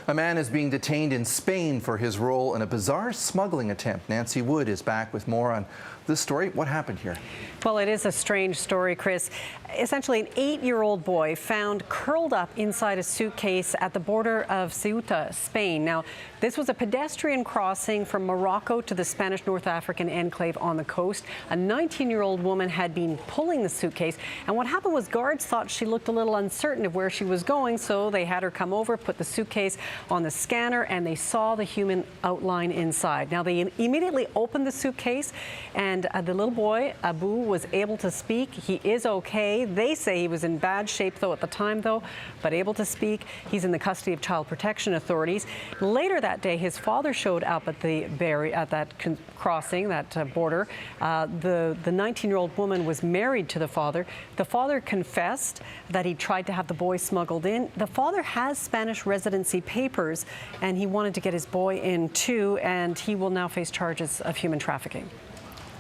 A man is being detained in Spain for his role in a bizarre smuggling attempt. Nancy Wood is back with more on this story. What happened here? Well, it is a strange story, Chris. Essentially, an 8-year-old boy found curled up inside a suitcase at the border of Ceuta, Spain. Now, this was a pedestrian crossing from Morocco to the Spanish North African enclave on the coast. A 19-year-old woman had been pulling the suitcase, and what happened was guards thought she looked a little uncertain of where she was going, so they had her come over, put the suitcase on the scanner, and they saw the human outline inside. Now, they immediately opened the suitcase, and the little boy, Abu, was able to speak. He is okay. They say he was in bad shape, though, at the time, but able to speak. He's in the custody of child protection authorities. Later that day, his father showed up at that crossing, that border. The 19-year-old woman was married to the father. The father confessed that he tried to have the boy smuggled in. The father has Spanish residency papers, and he wanted to get his boy in too, and he will now face charges of human trafficking.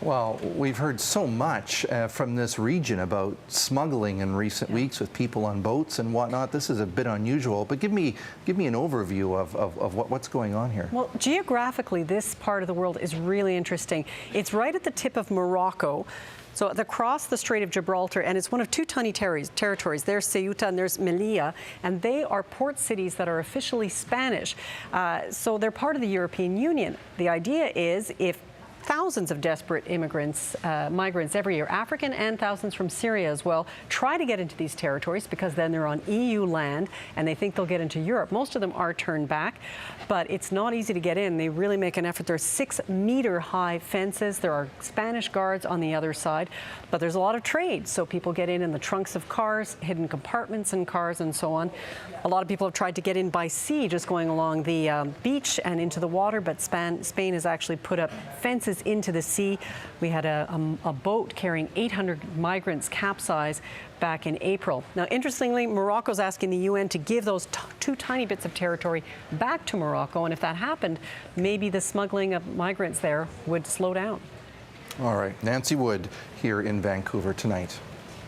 Well, we've heard so much from this region about smuggling in recent weeks with people on boats and whatnot. This is a bit unusual, but give me an overview of what's going on here. Well, geographically, this part of the world is really interesting. It's right at the tip of Morocco. So across the Strait of Gibraltar, and it's one of two tiny territories. There's Ceuta and there's Melilla, and they are port cities that are officially Spanish. So they're part of the European Union. The idea is if thousands of desperate migrants every year, African and thousands from Syria as well, try to get into these territories because then they're on EU land and they think they'll get into Europe. Most of them are turned back, but it's not easy to get in. They really make an effort. There's 6-meter high fences. There are Spanish guards on the other side, but there's a lot of trade. So people get in the trunks of cars, hidden compartments in cars, and so on. A lot of people have tried to get in by sea, just going along the beach and into the water, but Spain has actually put up fences into the sea. We had a boat carrying 800 migrants capsize back in April. Now, interestingly, Morocco's asking the UN to give those two tiny bits of territory back to Morocco, and if that happened, maybe the smuggling of migrants there would slow down. All right, Nancy Wood here in Vancouver tonight.